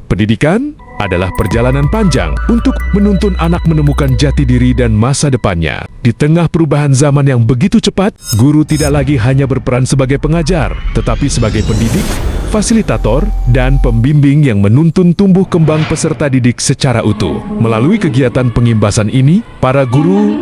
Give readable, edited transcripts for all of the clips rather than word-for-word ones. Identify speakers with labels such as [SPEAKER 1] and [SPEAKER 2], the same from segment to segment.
[SPEAKER 1] Pendidikan adalah perjalanan panjang untuk menuntun anak menemukan jati diri dan masa depannya. Di tengah perubahan zaman yang begitu cepat, guru tidak lagi hanya berperan sebagai pengajar, tetapi sebagai pendidik, fasilitator, dan pembimbing yang menuntun tumbuh kembang peserta didik secara utuh. Melalui kegiatan pengimbasan ini, para guru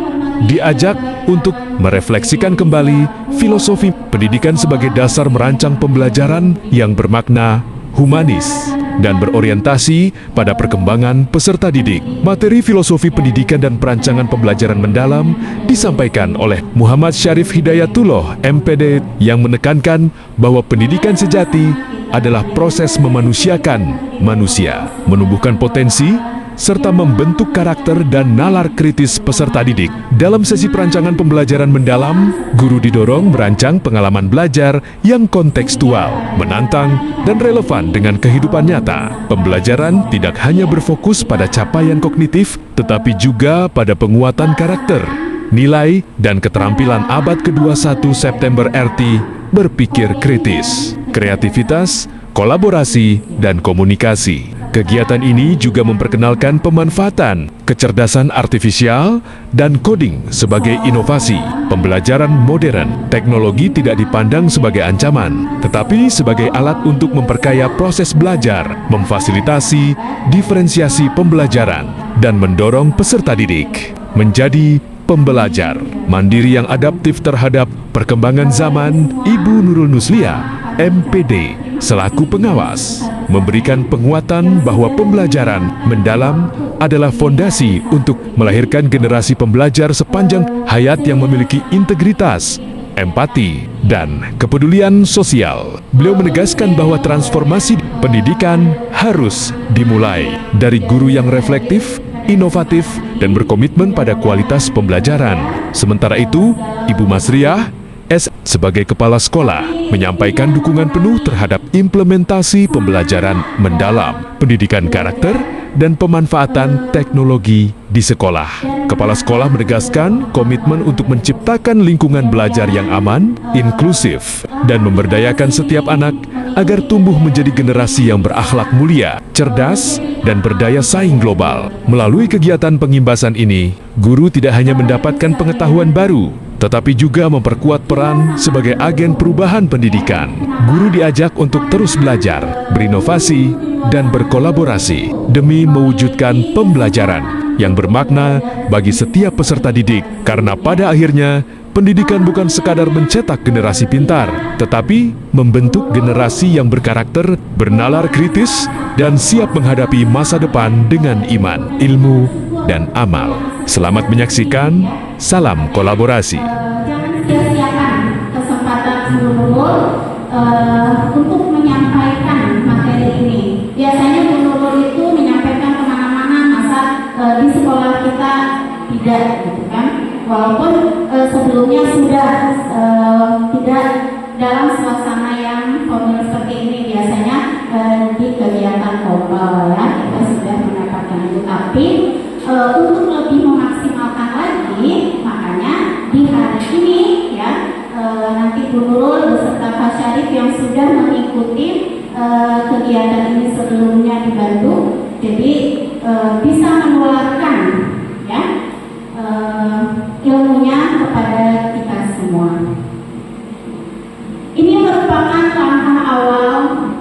[SPEAKER 1] diajak untuk merefleksikan kembali filosofi pendidikan sebagai dasar merancang pembelajaran yang bermakna humanis dan berorientasi pada perkembangan peserta didik. Materi filosofi pendidikan dan perancangan pembelajaran mendalam disampaikan oleh Muhammad Syarif Hidayatullah, MPD, yang menekankan bahwa pendidikan sejati adalah proses memanusiakan manusia, menumbuhkan potensi, serta membentuk karakter dan nalar kritis peserta didik. Dalam sesi perancangan pembelajaran mendalam, guru didorong merancang pengalaman belajar yang kontekstual, menantang, dan relevan dengan kehidupan nyata. Pembelajaran tidak hanya berfokus pada capaian kognitif, tetapi juga pada penguatan karakter, nilai, dan keterampilan abad ke-21 September RT berpikir kritis, kreativitas, kolaborasi, dan komunikasi. Kegiatan ini juga memperkenalkan pemanfaatan kecerdasan artifisial dan coding sebagai inovasi. Pembelajaran modern, teknologi tidak dipandang sebagai ancaman, tetapi sebagai alat untuk memperkaya proses belajar, memfasilitasi diferensiasi pembelajaran, dan mendorong peserta didik menjadi pembelajar mandiri yang adaptif terhadap perkembangan zaman. Ibu Nurul Nuslia, MPD, selaku pengawas, memberikan penguatan bahwa pembelajaran mendalam adalah fondasi untuk melahirkan generasi pembelajar sepanjang hayat yang memiliki integritas, empati, dan kepedulian sosial. Beliau menegaskan bahwa transformasi pendidikan harus dimulai dari guru yang reflektif, inovatif, dan berkomitmen pada kualitas pembelajaran. Sementara itu, Ibu Masriah sebagai kepala sekolah menyampaikan dukungan penuh terhadap implementasi pembelajaran mendalam, pendidikan karakter, dan pemanfaatan teknologi di sekolah. Kepala sekolah menegaskan komitmen untuk menciptakan lingkungan belajar yang aman, inklusif, dan memberdayakan setiap anak agar tumbuh menjadi generasi yang berakhlak mulia, cerdas, dan berdaya saing global. Melalui kegiatan pengimbasan ini, guru tidak hanya mendapatkan pengetahuan baru, tetapi juga memperkuat peran sebagai agen perubahan pendidikan. Guru diajak untuk terus belajar, berinovasi, dan berkolaborasi demi mewujudkan pembelajaran yang bermakna bagi setiap peserta didik. Karena pada akhirnya, pendidikan bukan sekadar mencetak generasi pintar, tetapi membentuk generasi yang berkarakter, bernalar kritis, dan siap menghadapi masa depan dengan iman, ilmu, dan amal. Selamat menyaksikan, salam kolaborasi.
[SPEAKER 2] Jangan sia-siakan kesempatan guru untuk menyampaikan materi ini. Biasanya guru itu menyampaikan kemana-mana, masa di sekolah kita tidak, gitu kan? Walaupun sebelumnya sudah tidak dalam suasana yang formal seperti ini, biasanya di kegiatan formal ya kita sudah mendapatkan itu. Tapi untuk lebih memaksimalkan lagi, makanya di hari ini ya nanti Bu Nurul beserta Pak Syarif yang sudah mengikuti kegiatan ini sebelumnya di Bandung, jadi bisa menularkan ya ilmunya kepada kita semua. Ini merupakan langkah awal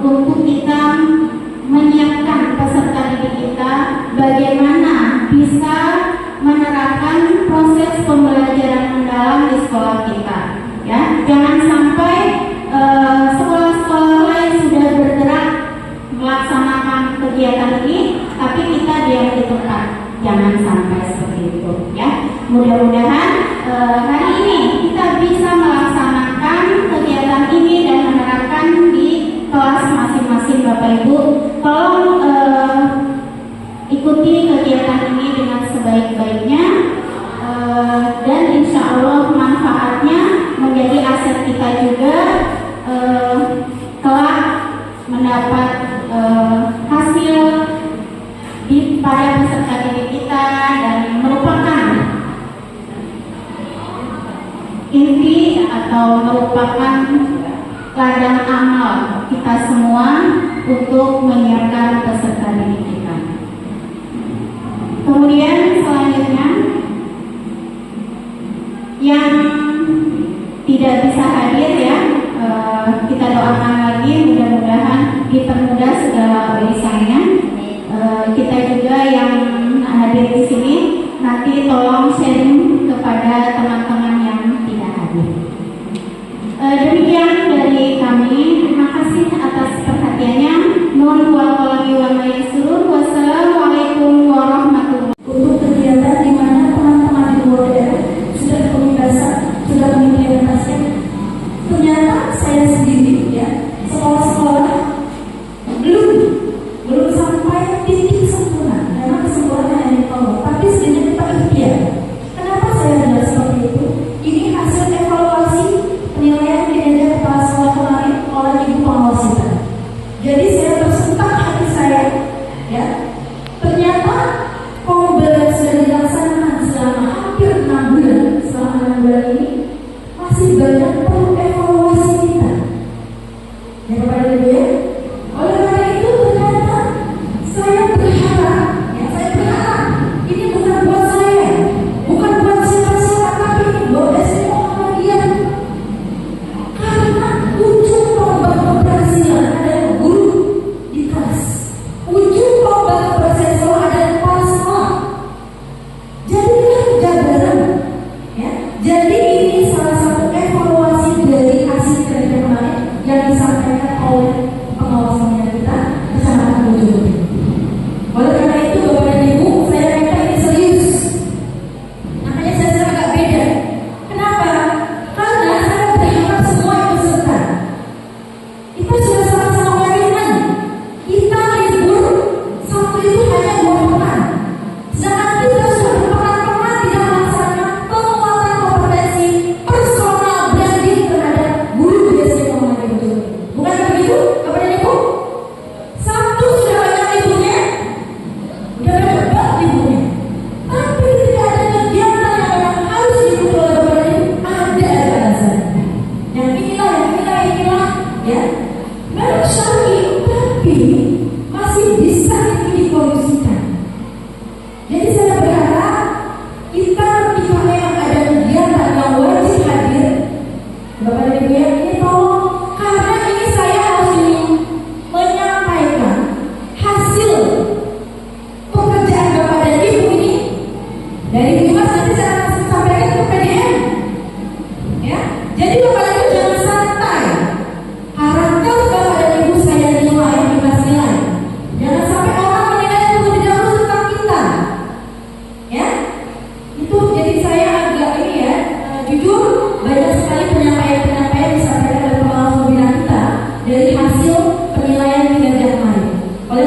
[SPEAKER 2] untuk kita menyiapkan peserta didik kita bagaimana bisa menerapkan proses pembelajaran mendalam di sekolah kita. Ya, jangan sampai sekolah-sekolah lain sudah bergerak melaksanakan kegiatan ini, tapi kita diam di tempat. Jangan sampai seperti itu. Ya, mudah-mudahan hari ini kita bisa melaksanakan kegiatan ini dan menerapkan di kelas masing-masing. Bapak Ibu, tolong ikuti kegiatan ini dengan sebaik-baiknya, dan insya Allah manfaatnya menjadi aset kita juga kelak mendapat hasil pada peserta didik kita, dan merupakan inti atau merupakan ladang amal kita semua untuk menyiapkan peserta didik.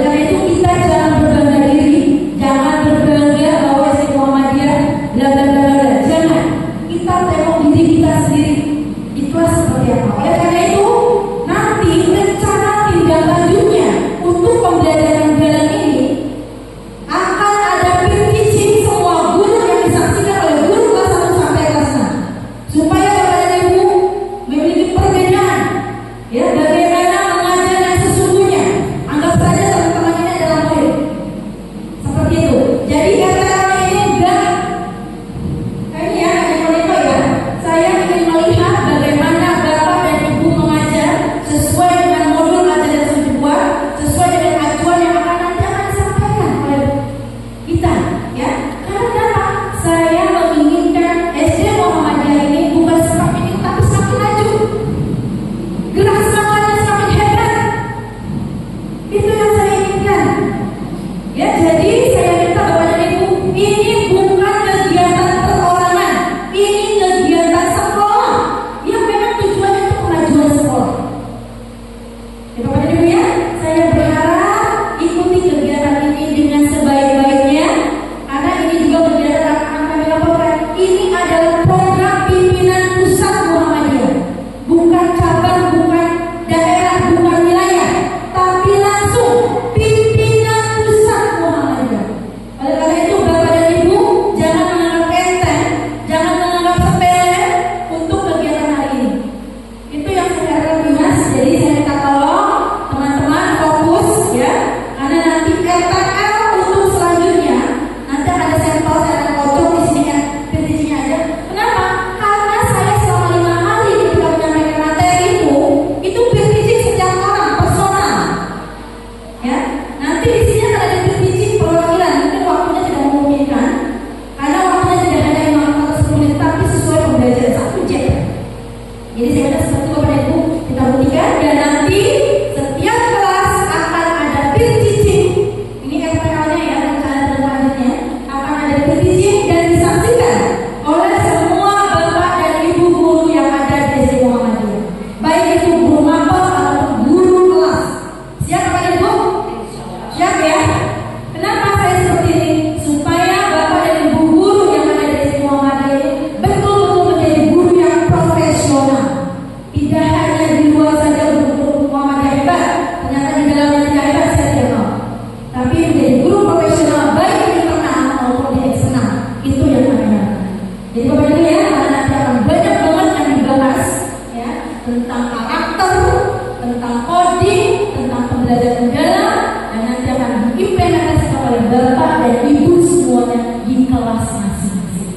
[SPEAKER 3] karena itu kita jangan berbangga diri, jangan berbangga bahwa SD Muhammadiyah bla bla bla bla. Jangan. Kita tengok diri kita sendiri. Ikhlas seperti apa. Oleh karena itu, nanti rencana tindak lanjutnya untuk pembelajaran dalam ini akan ada teaching semua guru yang disaksikan oleh guru kelas 1 sampai kelas 6 supaya Bapak dan Ibu memiliki perbedaan ya bagaimana mengajar yang sesungguhnya. Anggap saja teman-teman ini adalah murid seperti itu. Jadi kata-kata ini enggak kayaknya ya Eko ya, saya ingin melihat bagaimana Bapak dan Ibu mengajar sesuai dengan modul ajaran yang sudah dibuat, sesuai dengan acuan yang akan nanti akan disampaikan oleh kita ya. Karena apa? Saya menginginkan SD Muhammadiyah ini bukan semakin itu tapi semakin maju, gerak semangatnya semakin hebat. Itu yang saya inginkan ya. Jadi saya minta Bapak dan Ibu, ini bukan kegiatan perorangan, ini kegiatan sekolah yang memang tujuannya untuk kemajuan sekolah ya Bapak dan Ibu ya. Saya berharap ikuti kegiatan ini dengan sebaik-baiknya, karena ini juga kegiatan akan kami laporkan. Ini adalah program pimpinan pusat Muhammadiyah, bukan cabang, bukan daerah, bukan wilayah, tapi langsung pimpinan pusat Muhammadiyah. Oleh karena itu Bapak dan Ibu jangan menganggap enteng, jangan menganggap sepele untuk kegiatan hari ini. Itu yang saya harapkan Mas. Jadi saya minta tolong teman-teman fokus ya, karena nanti RTL untuk selanjutnya nanti ada sampel saya akan potong di sini kan petirnya aja. Kenapa? Karena saya selama 5 hari ketika menyampaikan materi itu petir setiap orang personal ya. Nanti di sini akan ada petir perwakilan, mungkin waktunya tidak memungkinkan karena waktunya tidak hanya 5 atau 10 menit tapi sesuai pembelajaran 1 jam. Jadi saya minta seperti itu Bapak dan Ibu kita buktikan, dan nanti setiap kelas akan ada peer teaching. Ini RPL-nya ya, rencana selanjutnya akan ada peer teaching dan disaksikan oleh semua Bapak dan Ibu guru yang ada di SD Muhammadiyah, baik itu guru mapel ataupun guru kelas. Siap Bapak dan Ibu? Siap ya? Kenapa saya seperti ini? Supaya Bapak dan Ibu guru yang ada di SD Muhammadiyah ini betul-betul menjadi guru yang profesional. Tidak hanya di luar saja guru Muhammadiyah hebat, ternyata di dalamnya tidak hebat, saya tidak tahu. Tapi menjadi guru profesional baik di internal maupun di eksternal, itu yang kami harapkan. Jadi Bapak Ibu ya, karena nanti akan banyak banget yang dibahas ya, tentang karakter, tentang coding, tentang pembelajaran mendalam, dan nanti akan diimplementasikan oleh Bapak dan Ibu semuanya di kelas masing-masing.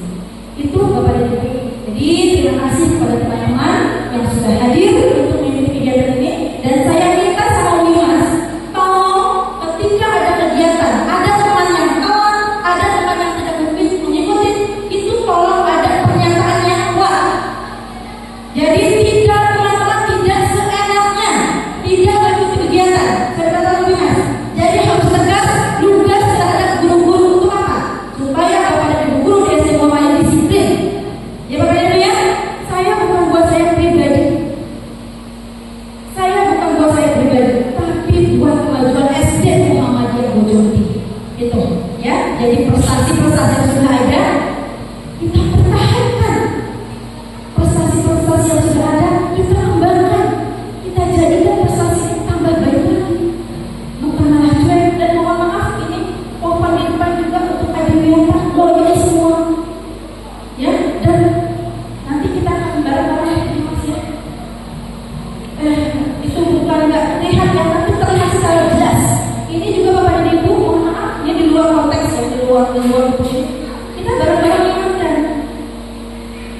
[SPEAKER 3] Itu Bapak dan Ibu. Jadi terima kasih kepada teman-teman yang sudah hadir untuk mengikuti kegiatan ini, dan saya minta sama Umi Mas, tolong ketika ada kegiatan, ada teman yang kawan, ada teman yang tidak mungkin mengikuti, itu tolong ada pernyataan yang kuat. Jadi tidak teman-teman tidak seenaknya tidak mengikuti kegiatan. Saya kata Umi Mas, jadi harus tegas, lugas terhadap guru-guru untuk apa? Supaya Bapak dan Ibu guru di SD Muhammadiyah disiplin. Ya Bapak dan Ibu ya, saya bukan buat saya pribadi. Saya bukan buat saya pribadi, tapi buat kemajuan SD Muhammadiyah Bojongti. Itu ya. Jadi prestasi-prestasi yang sudah ada kita pertahankan. Prestasi-prestasi yang sudah ada kita kembangkan. Kita jadikan prestasi ini tambah baik lagi. Bukan malah cuek. Dan mohon maaf ini open di depan juga untuk adminnya loyal semua. Ya, dan nanti kita akan bareng-bareng di Mas ya. Itu bukan nggak terlihat ya, tapi terlihat secara jelas. Ini juga Bapak dan Ibu, mohon maaf, ini di luar konteks ya, di luar ini. Kita bareng-bareng ingatkan,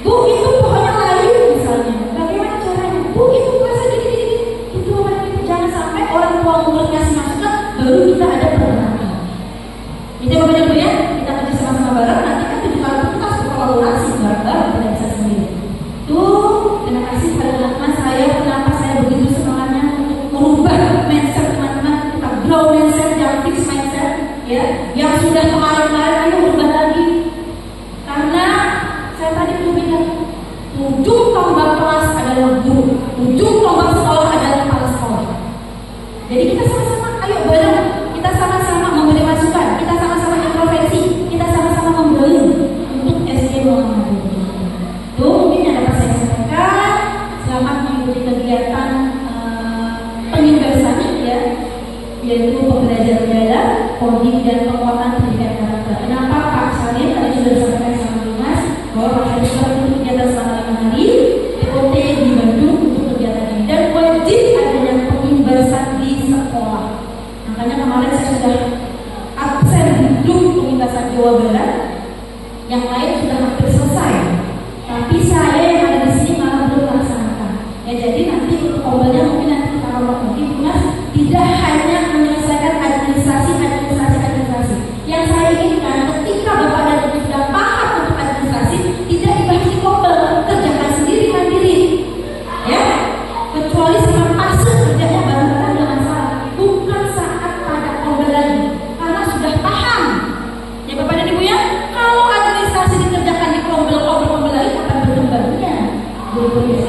[SPEAKER 3] Bu itu pohonnya layu misalnya, bagaimana caranya? Bu itu kelasnya gini-gini. Itu Bapak dan Ibu, jangan sampai orang tua murid ngasih masukan baru kita ada pertengahan. Jadi Bapak dan Ibu ya, kita kerja sama-sama bareng. Nanti kan 7 kali kita harus berkolaborasi bareng-bareng, tidak bisa sendiri. Tuh, terima kasih pada teman-teman saya. Kenapa saya begitu semangatnya untuk merubah mindset teman-teman, kita grow mindset, jangan fix mindset ya. Yang sudah kemarin-kemarin ayo berubah lagi. Karena saya tadi belum bilang, ujung tombak kelas adalah guru, ujung tombak sekolah adalah kepala sekolah. Jadi kita sama-sama ayo bareng, kita coding dan penguatan pendidikan karakter. Kenapa Pak Salim tadi sudah disampaikan sama Dimas bahwa Pak Salim itu kegiatan selama 5 hari, TOT di Bandung untuk kegiatan ini, dan wajib adanya pengimbasan di sekolah. Makanya kemarin saya sudah absen di grup pengimbasan Jawa Barat, yang lain sudah hampir selesai, tapi saya yang ada di sini malah belum melaksanakan. Ya, jadi nanti untuk obatnya mungkin nanti kita rombak lagi, Dimas, tidak hanya menyelesaikan administrasi. Yang saya inginkan ketika Bapak dan Ibu sudah paham untuk administrasi, tidak dibahas di kobel, kerjakan sendiri mandiri, ya. Kecuali sama pasuk kerjanya bareng-bareng dengan salah, bukan saat pada kobel lagi, karena sudah paham. Ya Bapak dan Ibu ya, kalau administrasi dikerjakan di kobel lagi akan berkembangnya guru-guru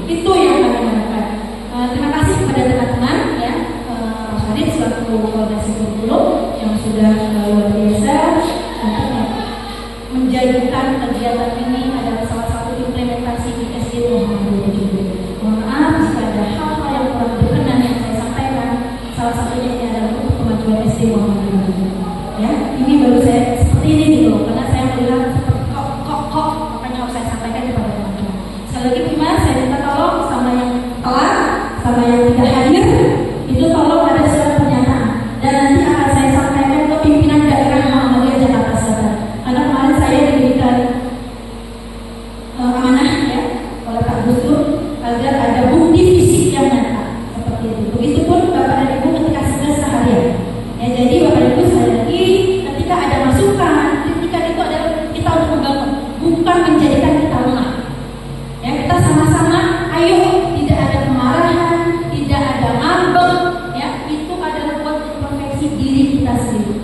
[SPEAKER 3] itu yang kami harapkan. Terima kasih kepada teman-teman ya, Pak Syarif selaku koordinasi kurikulum yang sudah luar biasa untuk menjadikan kegiatan ini adalah salah satu implementasi di SD Muhammadiyah juga. Mohon maaf jika ada hal-hal yang kurang berkenan yang saya sampaikan. Salah satunya ini adalah untuk kemajuan SD Muhammadiyah juga. Ya, ini baru saya seperti ini gitu, karena saya melihat seperti kok makanya harus saya sampaikan kepada teman-teman. Sekali lagi Mas, saya minta tolong sama yang telat, sama yang tidak hadir, itu tolong ada surat pernyataan dan nanti akan saya sampaikan ke pimpinan daerah Muhammadiyah Jakarta Selatan. Karena kemarin saya diberikan amanah ya oleh Pak Gus Dur agar ada bukti fisik yang nyata seperti itu. Begitupun Bapak dan Ibu ketika sudah seharian. Ya, jadi Bapak dan Ibu sekali lagi ketika ada masukan, kritikan itu adalah kita untuk membangun, bukan menjadikan kita lemah. Ya, kita sama-sama ayo, tidak ada kemarahan, tidak ada ngambek, ya, itu adalah buat introspeksi diri kita sendiri.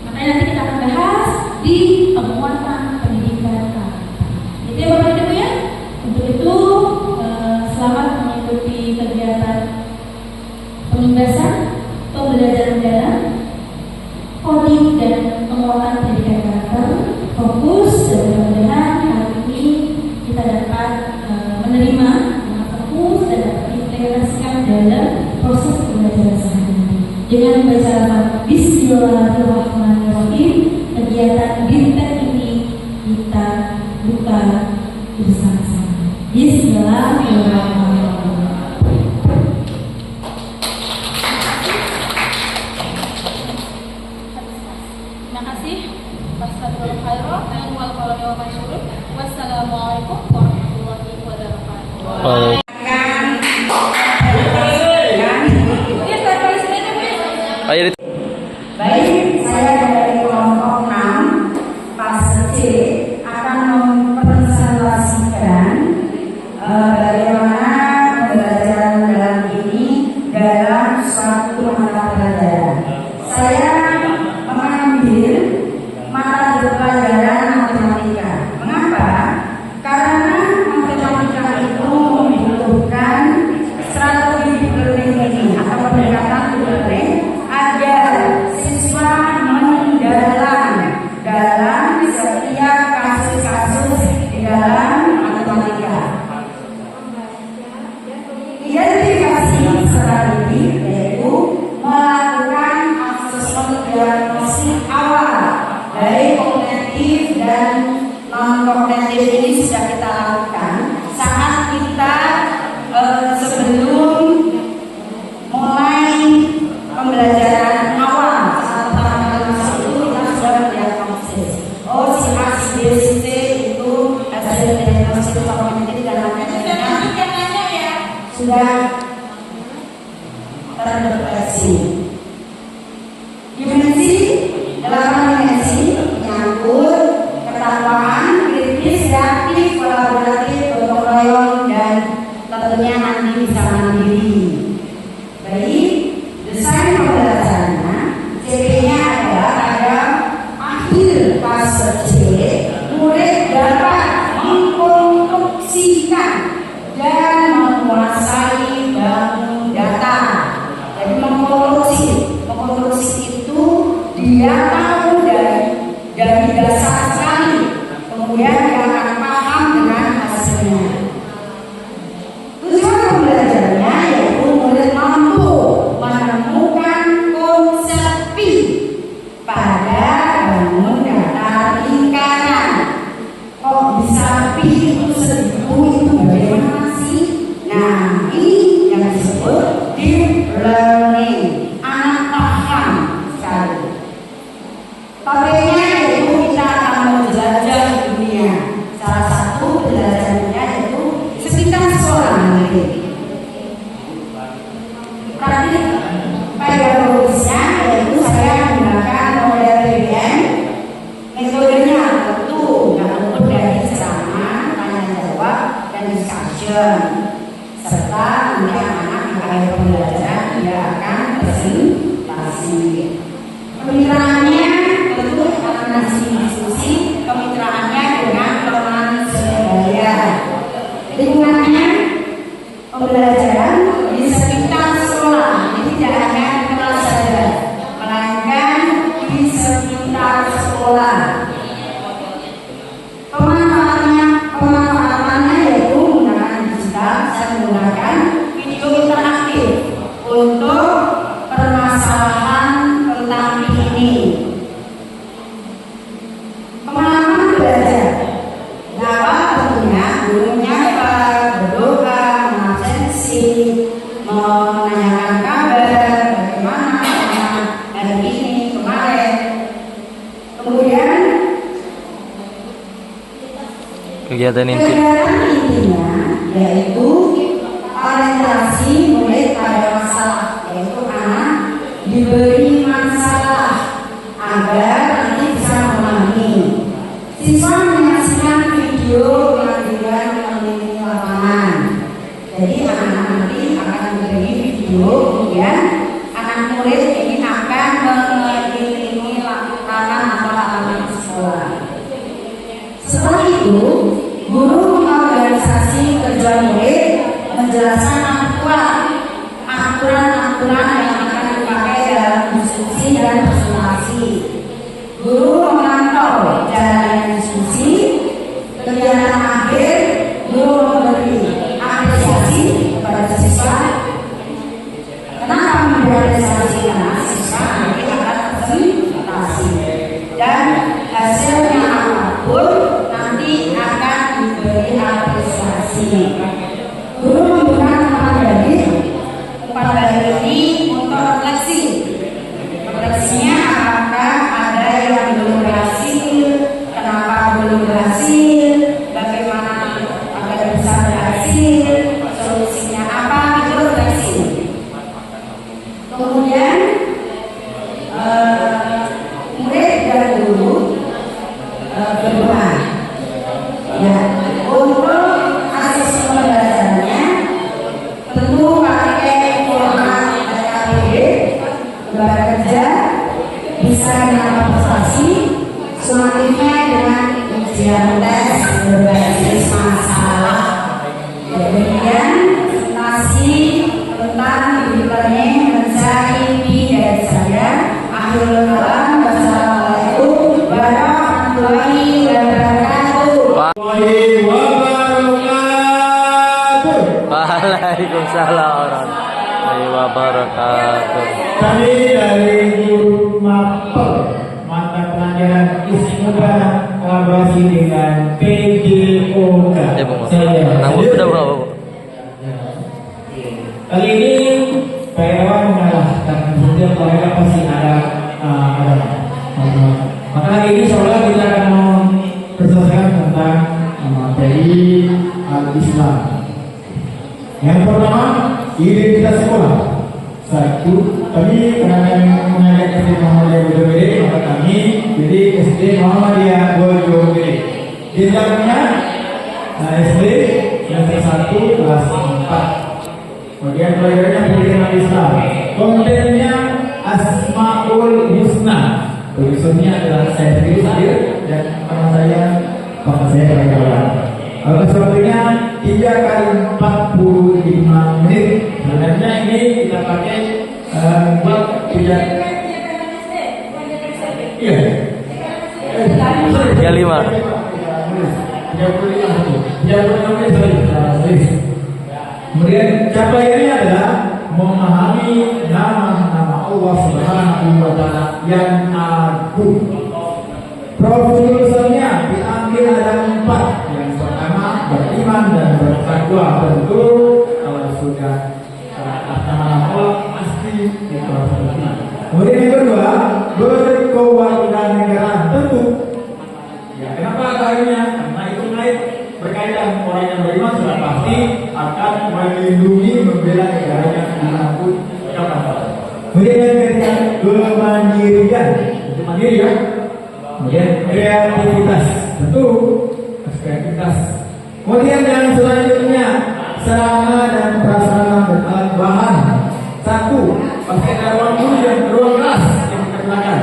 [SPEAKER 3] Makanya nanti kita akan bahas di penguatan pendidikan karakter. Itu ya Bapak Ibu ya. Untuk itu selamat mengikuti kegiatan pengimbasan, pembelajaran dalam, coding dan penguatan pendidikan karakter. Fokus dan mudah-mudahan hari ini kita dapat menerima dengan fokus dan dapat diimplementasikan dalam proses pembelajaran sehari-hari. Dengan membaca Bismillahirrahmanirrahim, kegiatan BIMTEK ini kita buka bersama-sama. Bismillahirrahmanirrahim. Terima kasih. Wassalamualaikum warahmatullahi wabarakatuh.
[SPEAKER 4] Baik, saya dari kelompok 6 fase C akan mempresentasikan bagaimana pembelajaran dalam ini dalam suatu mata pelajaran. Saya mengambil mata pelajaran matematika. Mengapa? Karena matematika itu membutuhkan strategi learning ini atau pendekatan learning agar siswa mendalam dalam setiap kasus-kasus di dalam matematika. Identifikasi strategi yaitu melakukan asesmen diagnosis awal dari kognitif dan non-kognitif ini sudah kita lakukan saat kita sebelum mulai pembelajaran awal. Saat pertama kali masuk itu kita sudah mendiagnosis. Oh, si A, si B, si C itu hasil diagnosis kognitif dan non-kognitif sudah terdeteksi. Dimensi 8 dimensi menyangkut ketakwaan, kritis, reaktif, kolaboratif, gotong royong, dan tentunya nanti bisa mandiri. Baik, desain pembelajarannya, CP-nya adalah pada akhir fase C, murid dapat mengkonstruksikan dan menguasai bangun data. Jadi mengkonstruksi itu dia tahu dari dasar sekali, kemudian dia akan paham dengan hasilnya. Tujuan pembelajarannya yaitu murid mampu menemukan konsep sekolah. Pemanfaatannya yaitu menggunakan digital dan menggunakan video interaktif untuk permasalahan tentang ini. Pengalaman belajar dapat tentunya gurunya berdoa, mengabsensi, menanyakan kabar bagaimana hari ini kemarin. Kemudian
[SPEAKER 5] kegiatan
[SPEAKER 4] intinya yaitu orientasi murid pada masalah, yaitu anak diberi masalah agar nanti bisa memahami. Siswa menyaksikan video yang mengelilingi lapangan. Jadi anak-anak nanti akan diberi video, kemudian anak murid ini akan mengelilingi lapangan atau halaman sekolah. Setelah itu, guru mengorganisasi kerja murid, menjelaskan aturan-aturan yang akan dipakai dalam diskusi dan presentasi. Guru memantau jalannya diskusi. Kegiatan akhir, guru memberi apresiasi kepada siswa. Kenapa memberi apresiasi? Karena siswa nanti akan presentasi dan hasilnya apapun nanti akan diberi apresiasi. Guru membuka tempat belajar ini untuk refleksi. Refleksinya apakah ada yang belum berhasil, kenapa belum berhasil, bagaimana agar bisa berhasil, solusinya apa, itu refleksi. Kemudian murid dan guru berdoa. Ya, untuk akses pembelajarannya tentu pakai format KPD, lembaga kerja, bisa dengan prestasi, sumatifnya dengan ujian tes berbasis masalah. Kemudian presentasi tentang learning mencari dari saya. Akhirul kalam, wassalamualaikum warahmatullahi wabarakatuh.
[SPEAKER 5] Waalaikumsalam warahmatullahi wabarakatuh.
[SPEAKER 6] Tadi dari guru mapel mata pelajaran Ismuda kolaborasi dengan PJOK.
[SPEAKER 5] Udah berapa, Bu?
[SPEAKER 6] Kali ini Pak Irwan mengalahkan setiap mereka pasti ada. Maka hari ini seolah kita akan memperselesaikan tentang materi Al-Islam. Yang pertama, identitas sekolah. Satu, kami karena mengajak SD Muhammadiyah Bojogede, maka kami jadi SD Muhammadiyah Bojogede. Jenjangnya SD yang satu kelas 4. Kemudian pelajarannya pendidikan Islam. Kontennya Asmaul Husna. Tulisannya adalah saya sendiri hadir dan teman saya, bapak saya Pak. Kalau sepertinya 3 kali 45 menit. Sebenarnya ini kita pakai buat tidak. Iya. 35 menit. Kemudian capaiannya adalah memahami nama-nama Allah Subhanahu wa Ta'ala yang agung. Profilnya diambil ada 4. Yang pertama beriman dan bertakwa. Tentu kalau sudah nama-nama Allah pasti itu harus beriman. Kemudian yang kedua berkewarganegaraan. Tentu. Ya, kenapa akhirnya? Karena itu naik berkaitan orang yang beriman sudah pasti akan melindungi membela negaranya dimanapun kapan. Kemudian yang ketiga kemandirian. Itu mandiri ya. Kemudian kreativitas, tentu kreativitas. Kemudian yang selanjutnya sarana dan prasarana dan alat bahan. Satu, pasti ada ruang guru dan ruang kelas yang digunakan.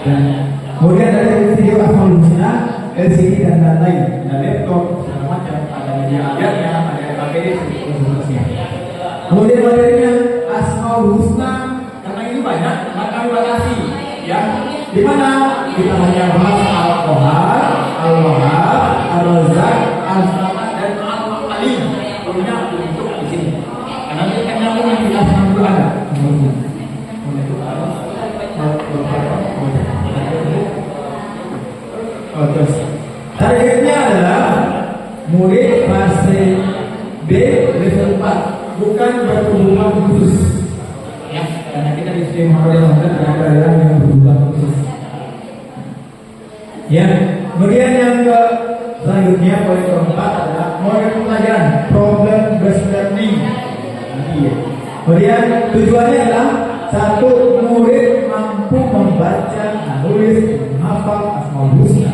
[SPEAKER 6] Dan kemudian ada video Asmaul Husna, LCD dan lain-lain, ada laptop segala macam, ada media ayatnya, ada KPD dan seterusnya. Kemudian materinya Asmaul Husna, karena ini banyak maka batasi ya, di mana kita hanya bahas Al-Qahar, Al-Wahhab, Ar-Razzaq, Al-Samad dan Al-Alim. Punya untuk di sini. Karena ini kan nyambung yang kita senang dulu ada. Terus targetnya adalah murid fase B level 4, bukan berkebutuhan khusus. Ya, karena kita di sini model ada yang berkebutuhan khusus. Ya, kemudian yang selanjutnya poin keempat adalah model pelajaran problem based learning. Kemudian tujuannya adalah satu, murid mampu membaca, menulis, menghafal Asmaul Husna.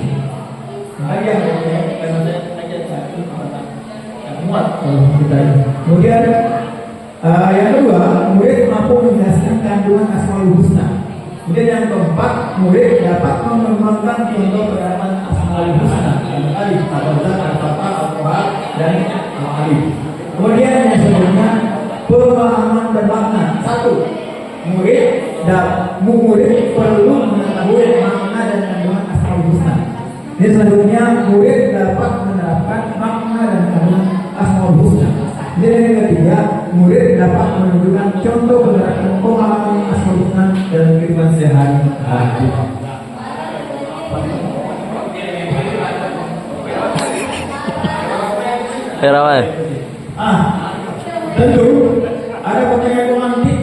[SPEAKER 6] Kemudian yang kedua, murid mampu menjelaskan kandungan Asmaul Husna. Kemudian yang keempat, murid dapat mengembangkan contoh penerapan Asmaul Husna, Al-Alif, Al-Razzaq, Al-Fatah, Al-Qahar, dan Al-Alif. Kemudian yang selanjutnya, pemahaman dan makna. Satu, murid perlu mengetahui makna dan kandungan Asmaul Husna. Dan selanjutnya, murid dapat menerapkan makna dan kandungan Asmaul Husna. Dan yang ketiga, murid dapat menunjukkan contoh penerapan pemahaman Asmaul Husna dalam kehidupan sehari-hari.
[SPEAKER 5] Perawan.
[SPEAKER 6] Tentu ada pertanyaan romantik.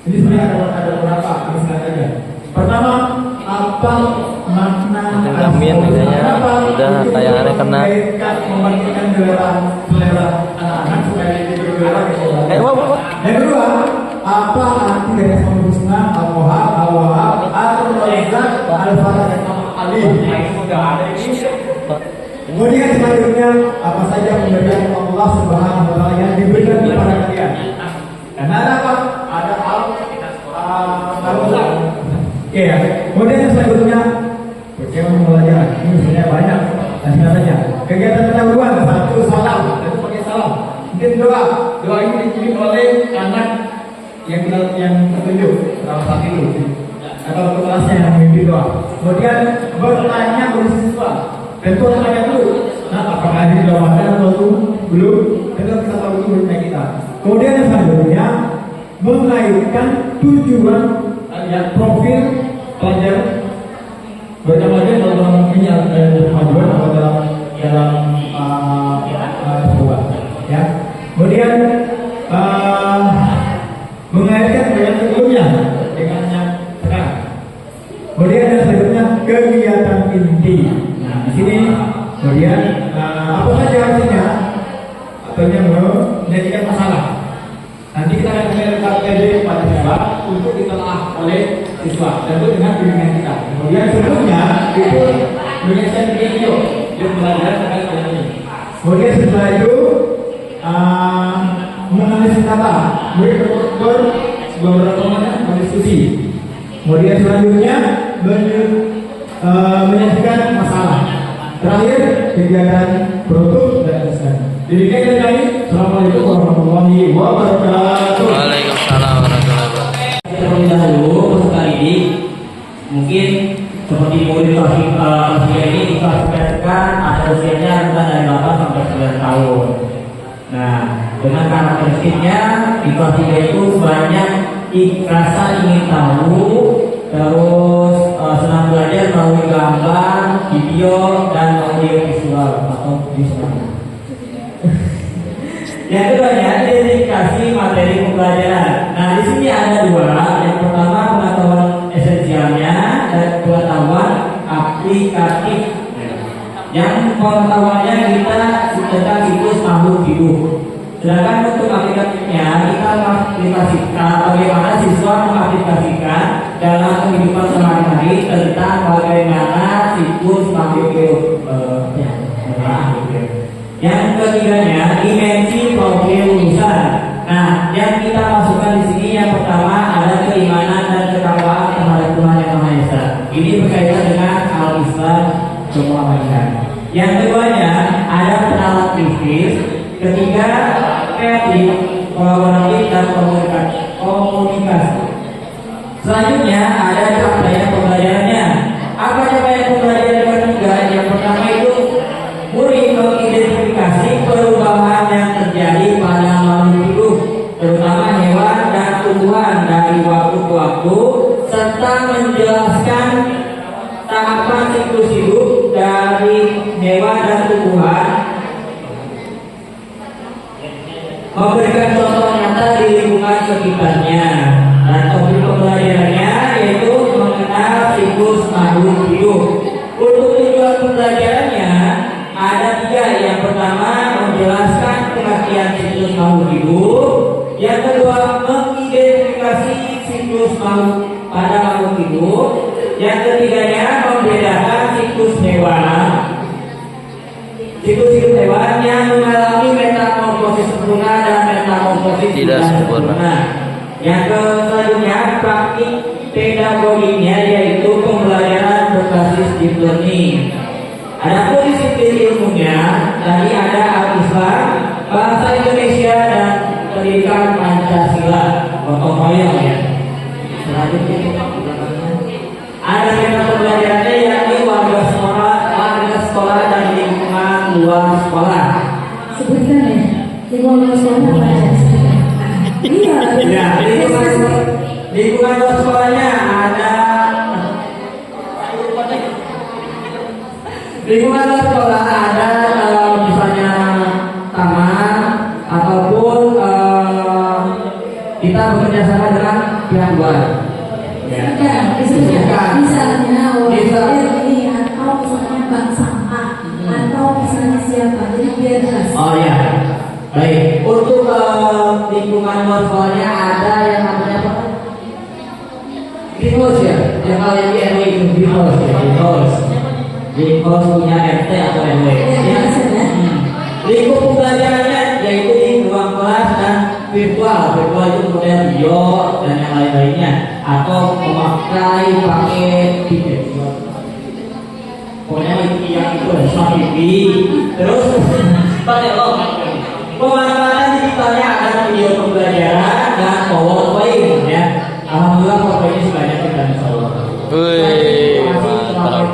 [SPEAKER 6] Ini sebenarnya ada beberapa, misalnya. Pertama, apa makna
[SPEAKER 5] Amin, kayaknya udah tayangannya kena.
[SPEAKER 6] Membangkitkan selera anak-anak supaya jadi bergelora. Yang kedua, apa arti dari Asmaul Husna, Al-Wahhab, Al-Wahhab, Ar-Razzaq, Al-Fatah, dan Al-Alim? Kemudian selanjutnya, apa saja pemberian Allah Subhanahu wa Ta'ala yang diberikan kepada kalian? Karena ada apa? Ada Al-Razzaq. Ya. Kemudian selanjutnya, perkembangan pembelajaran. Ini sebenarnya banyak. Dan katanya kegiatan pendahuluan, satu salam, satu pakai salam. Mungkin doa ini dipimpin oleh anak yang petunjuk salah satu itu atau kelasnya yang memimpin doa. Kemudian bertanya kepada siswa. Tentu tanya dulu, apakah ini sudah ada atau belum? Kita bisa tahu itu muridnya kita. Kemudian yang selanjutnya mengaitkan tujuan profil pelajar belajar dalam ini kemajuan atau dalam sebuah. Ya. Kemudian mengaitkan dengan sebelumnya dengan yang sekarang. Kemudian yang selanjutnya kegiatan inti. Nah, di sini kemudian apa saja artinya atau yang menjadikan masalah. Nanti kita akan mengirimkan PJ pada siswa untuk ditelaah oleh siswa tentu dengan bimbingan kita. Kemudian sebelumnya itu menyaksikan video yang belajar terkait dengan ini. Kemudian setelah itu menganalisis data, beberapa berdiskusi. Kemudian selanjutnya menyaksikan masalah. Terakhir kegiatan produk dan desain. Demikian dari kami. Assalamualaikum warahmatullahi wabarakatuh.
[SPEAKER 5] Waalaikumsalam warahmatullahi wabarakatuh.
[SPEAKER 7] Terlebih dahulu untuk kali ini mungkin seperti murid kelas 3 ini diklasifikasikan ada usianya rentang dari 8 sampai 9 tahun. Nah, dengan karakteristiknya di kelas 3 itu banyak rasa ingin tahu, terus senang belajar melalui gambar, video, dan audio visual atau visual. Yang keduanya dedikasi materi pembelajaran. Nah, di sini ada dua. Yang pertama pengetahuan esensialnya dan pengetahuan aplikatif. Yang pengetahuannya kita tentang siklus makhluk hidup. Sedangkan untuk aplikatifnya kita mengaplikasikan bagaimana siswa mengaplikasikan dalam kehidupan sehari-hari tentang bagaimana siklus makhluk hidup. Yang ketiganya dimensi problem lulusan. Nah, yang kita masukkan di sini yang pertama ada keimanan dan ketakwaan terhadap Tuhan Yang Maha Esa. Ini berkaitan dengan al-Islam Muhammadiyah. Yang keduanya ada penalat kritis. Ketiga kreatif, kolaboratif dan komunikasi. Selanjutnya ada capaian pembelajarannya. Apa capaian pembelajaran yang ketiga? Yang pertama itu murid mengidentifikasi perubahan yang terjadi pada makhluk hidup, terutama hewan dan tumbuhan dari waktu ke waktu, serta menjelaskan tahapan siklus hidup dari hewan dan tumbuhan, memberikan contoh nyata di lingkungan sekitarnya. Dan topik pembelajarannya yaitu mengenal siklus makhluk hidup. Untuk tujuan pembelajarannya ada 3. Yang pertama, menjelaskan pengertian siklus makhluk hidup. Yang kedua, mengidentifikasi siklus makhluk pada makhluk hidup. Yang ketiganya, membedakan siklus hewan. Siklus hidup hewan yang mengalami metamorfosis sempurna dan metamorfosis
[SPEAKER 5] Tidak sempurna.
[SPEAKER 7] Yang selanjutnya, praktik pedagoginya yaitu pembelajaran berbasis deep learning. Adapun disiplin ilmunya tadi ada Al-Islam, bahasa Indonesia dan pendidikan Pancasila, gotong royong ya. Selanjutnya ada tema pembelajarannya yakni warga sekolah dan lingkungan luar sekolah.
[SPEAKER 3] Sebutkan ya, lingkungan sekolah apa ya?
[SPEAKER 7] Ya, lingkungan luar sekolahnya ada lingkungan luar sekolah ada misalnya taman ataupun kita bekerja sama dengan pihak luar. Ya.
[SPEAKER 3] Misalnya ini atau misalnya bank sampah atau misalnya siapa, jadi biar jelas.
[SPEAKER 7] Oh ya, baik. Untuk lingkungan luar sekolahnya ada yang namanya apa? Greenhouse ya, yang kalau yang di RW itu greenhouse ya, greenhouse punya RT atau RW. Ya. Lingkup pembelajarannya yaitu di ruang kelas dan virtual itu kemudian video dan yang lain-lainnya, atau memakai paket tiket. Pokoknya yang itu smart TV. Terus pakai pemanfaatan digitalnya ada video pembelajaran dan PowerPoint ya. Alhamdulillah PowerPoint sebanyak kita insyaallah.
[SPEAKER 5] Wih, mantap.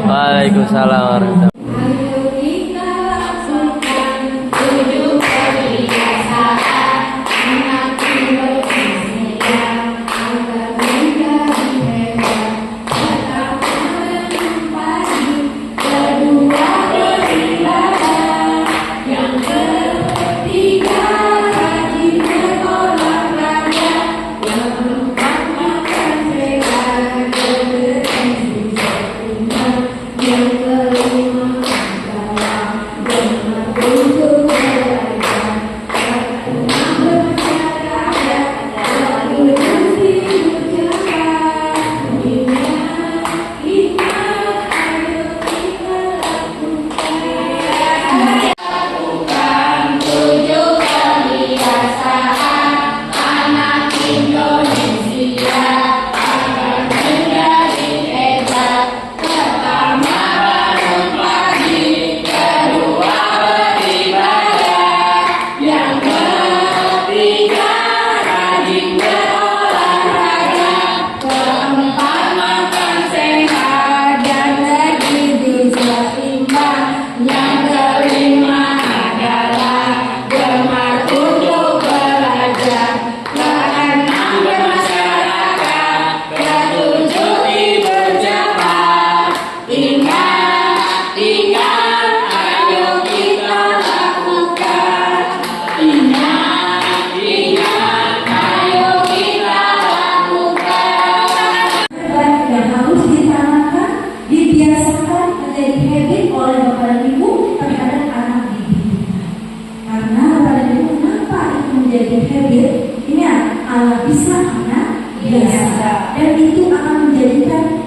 [SPEAKER 5] Waalaikumsalam warahmatullahi wabarakatuh.
[SPEAKER 2] Ayo kita langsungkan tujuh kebiasaan anak Indonesia agar menjadi hebat, tetap menempati kedua beribadah. Yang ketiga rajin berolahraga, yang keempat makan sehat, bergizi seimbang, yang kelima adalah bermaksud belajar, pernah bercahaya, lalu nanti berjalan. Ingat, ayo kita lakukan tujuh kebiasaan anak Indonesia agar menjadi hebat. Pertama bangun pagi, kedua beribadah, yang ketiga rajin berolahraga, keempat makan sehat dan bergizi seimbang, yang kelima adalah gemar untuk belajar, keenam bermasyarakat, ketujuh berjamaah. Ingat, ayo kita lakukan. Ingat, ayo kita lakukan.
[SPEAKER 3] Yang harus ditanamkan, dibiasakan menjadi habit oleh bapak dan ibu terhadap anak didik. Karena bapak dan ibu kenapa itu menjadi habit? Ini adalah bisa anak biasa, dan itu akan menjadikan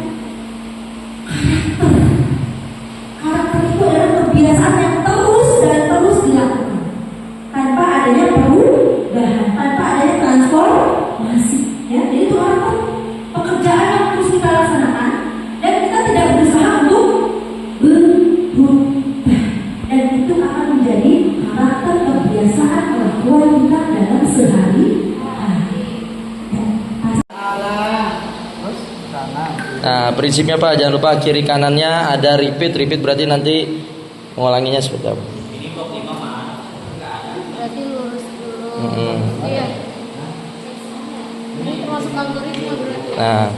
[SPEAKER 3] karakter itu adalah kebiasaan yang terus dan terus dilakukan tanpa adanya perubahan, tanpa adanya transformasi. Ya, jadi itu karakter pekerjaan yang terus kita laksanakan dan kita tidak berusaha untuk berubah, dan itu akan menjadi karakter kebiasaan orang tua kita dalam sehari-hari. Dan
[SPEAKER 5] Nah, prinsipnya Pak, jangan lupa kiri kanannya ada repeat. Repeat berarti nanti mengulanginya seperti apa?
[SPEAKER 2] Berarti lurus dulu. Iya. Ini termasuk algoritma berarti.
[SPEAKER 5] Nah,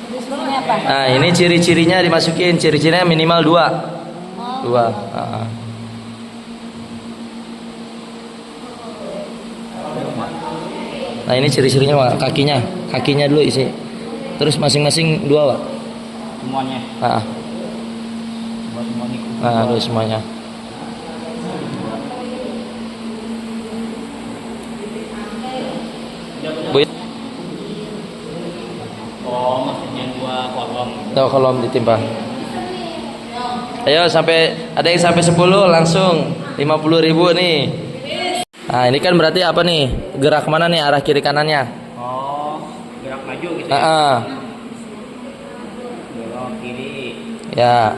[SPEAKER 2] Disuruhnya apa?
[SPEAKER 5] nah ini ciri-cirinya dimasukin. Ciri-cirinya minimal 2. 2. Nah ini ciri-cirinya Pak, kakinya dulu isi. Terus masing-masing 2 Pak.
[SPEAKER 7] Semuanya.
[SPEAKER 5] Nah, dulu semuanya. Bu,
[SPEAKER 7] Oh, maksudnya 2 kolom.
[SPEAKER 5] tahu kolom ditimpa. Ayo sampai ada yang sampai 10 langsung 50.000 nih. Nah ini kan berarti apa nih? Gerak mana nih arah kiri kanannya?
[SPEAKER 7] Oh, gerak maju gitu ya. Belok kiri.
[SPEAKER 5] Ya.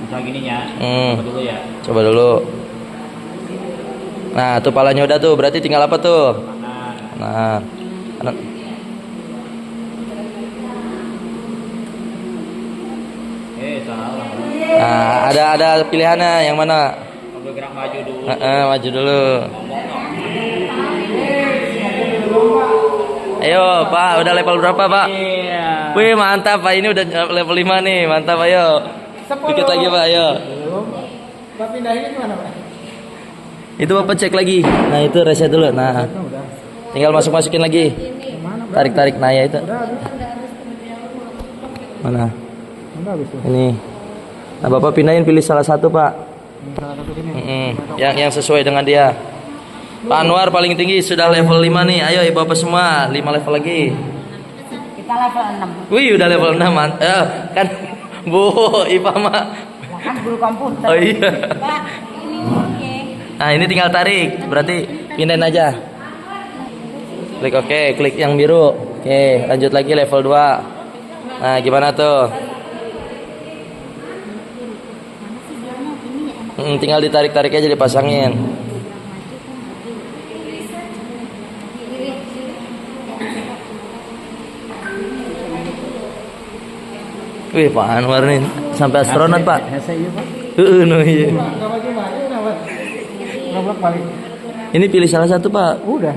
[SPEAKER 7] Misal gininya.
[SPEAKER 5] Hmm.
[SPEAKER 7] Coba dulu ya.
[SPEAKER 5] Coba dulu. Nah tuh palanya udah tuh. Berarti tinggal apa tuh?
[SPEAKER 7] Kanan.
[SPEAKER 5] Nah.
[SPEAKER 7] Salah.
[SPEAKER 5] Nah ada pilihannya yang mana?
[SPEAKER 7] Coba gerak maju dulu.
[SPEAKER 5] Maju dulu. Ayo Pak, udah level berapa Pak?
[SPEAKER 7] Iya.
[SPEAKER 5] Wih mantap Pak, ini udah level 5 nih, mantap ayo. Dikit lagi Pak, ayo.
[SPEAKER 6] Pak pindahinnya kemana Pak?
[SPEAKER 5] Itu Bapak cek lagi. Nah itu reset dulu. Nah tinggal masukin lagi. Tarik. Nah ya itu. Mana? Ini. Nah Bapak pindahin, pilih salah satu Pak. Yang sesuai dengan dia. Pak Anwar paling tinggi sudah level 5 nih. Ayo Bapak semua 5 level lagi.
[SPEAKER 4] Kita level 6.
[SPEAKER 5] Wih udah level 6 kan Bu Ipa mah.
[SPEAKER 4] Kan guru komputer.
[SPEAKER 5] Oh iya.
[SPEAKER 4] Pak, ini oke.
[SPEAKER 5] Nah ini tinggal tarik. Berarti pindahin aja. Klik oke, klik yang biru. Oke, lanjut lagi level 2. Nah gimana tuh? Tinggal ditarik-tarik aja, dipasangin. Wih Pak Anwar nih sampai astronot Pak. No, iya. Ini pilih salah satu Pak.
[SPEAKER 6] Udah.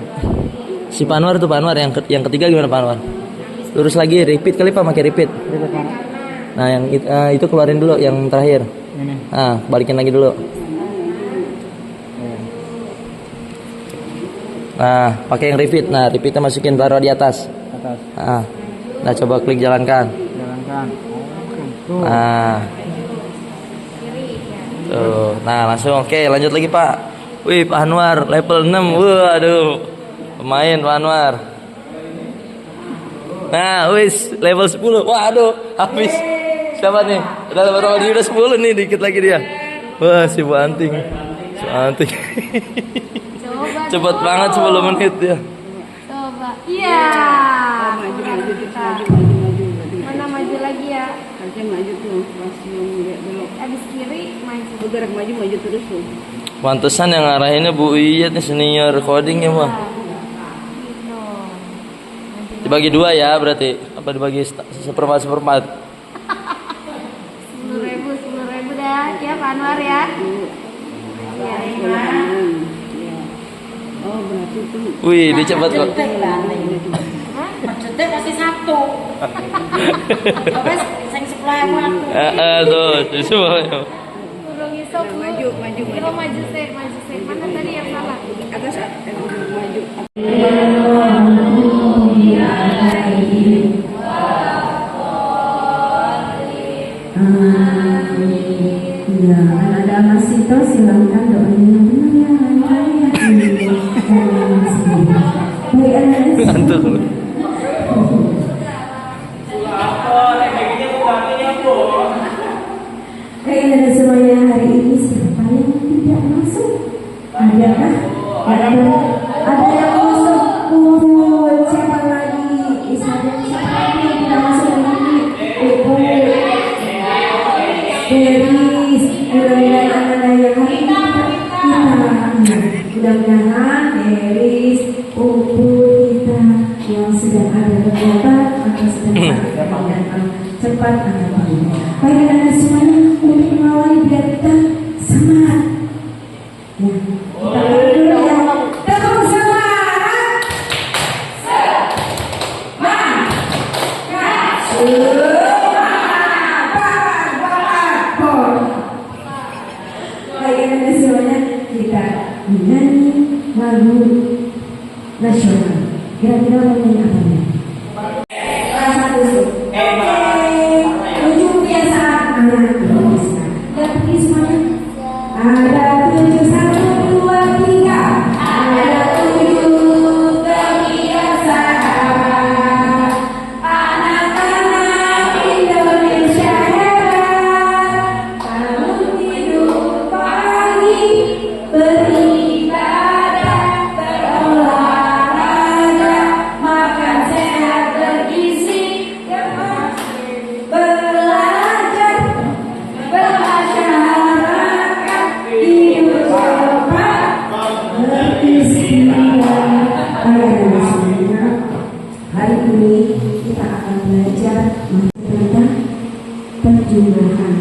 [SPEAKER 5] Si Pak Anwar tuh Pak Anwar yang ketiga gimana Pak Anwar? Lurus lagi, repeat kali Pak, pakai repeat. Nah yang itu keluarin dulu yang terakhir.
[SPEAKER 6] Ini.
[SPEAKER 5] Nah balikin lagi dulu. Nah pakai yang repeat. Nah repeatnya masukin, taruh di atas. Nah coba klik jalankan.
[SPEAKER 6] Tuh.
[SPEAKER 5] Tuh. Nah langsung oke, lanjut lagi Pak. Wih Pak Anwar level 6. Waduh. Pemain Pak Anwar. Nah, wis level 10. Waduh, habis. Siapa nih? Udah level berapa? Dia udah 10 nih, dikit lagi dia. Wah, si Bu Anting. Si Anting. Cepet banget 10 menit ya.
[SPEAKER 2] Coba. Iya. Maju. Mana maju lagi ya?
[SPEAKER 4] Harusnya maju tuh, pas belok.
[SPEAKER 2] Habis kiri maju.
[SPEAKER 4] Gerak maju terus tuh.
[SPEAKER 5] Pantesan yang ngarahinnya Bu Iyet nih, senior coding ya mah. Dibagi 2 ya berarti. Apa dibagi seperempat?
[SPEAKER 2] 10.000 dah ya Pak Anwar ya. Iya,
[SPEAKER 4] Oh, berarti itu.
[SPEAKER 5] Wih, dia cepat kok.
[SPEAKER 4] Maksudnya masih 1. Terus sing 10.000 aku.
[SPEAKER 5] Tuh, semua.
[SPEAKER 2] Kurang iso
[SPEAKER 4] Maju.
[SPEAKER 2] Kira maju sih. Mana tadi yang salah?
[SPEAKER 4] Atas maju. Ya, ada Mas Sito, silahkan doanya
[SPEAKER 5] Ngantuk lu.
[SPEAKER 3] Ada semuanya hari ini siapa yang tidak masuk? Adakah? Ada yang masuk? Siapa lagi? Siapa lagi yang tidak masuk hari ini? Ibu Deris, mudah-mudahan anda yang hari ini kita depan anak ini. Baik anak semuanya untuk mengawali biar kita semangat. Ya, kita dulu ya. Tepuk semangat. Baik anak semuanya kita menyanyi lagu nasional. Kira-kira menyanyi apa ya? Rasa tusuk. Tujuh kebiasaan anak Indonesia. Dan pergi semuanya. Ada 7, 1, 2, 3. Ada 7 kebiasaan anak-anak Indonesia hebat. Bangun tidur pagi, beribadah, berolahraga, makan sehat bergizi, belajar, bermasyarakat, hidup cepat, beristimewa. Hari ini kita akan belajar tentang terjemahan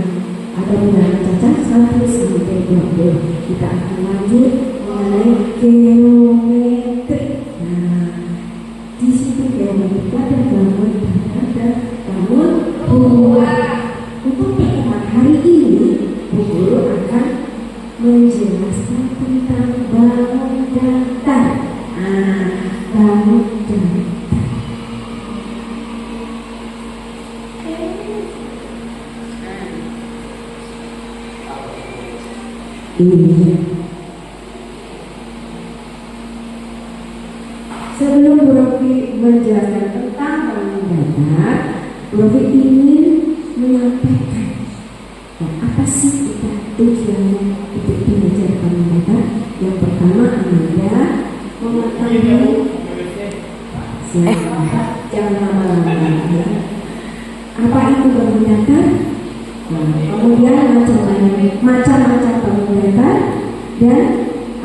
[SPEAKER 3] atau bilangan cacat 1 sampai 20. Kita akan lanjut mengenai geometri. Nah, di situ geometri ada bangun bulat. Untuk pertemuan hari ini, Bu Guru akan menjelaskan tentang bangun datar. Bangun datar. Ini. Sebelum Bu Rofi menjelaskan tentang bangun datar, Bu Rofi ingin menyampaikan apa sih kita tujuannya untuk belajar bangun datar. Yang pertama Anda mengetahui jangan lama-lama apa itu bangun datar. Kemudian macam-macam bangun datar dan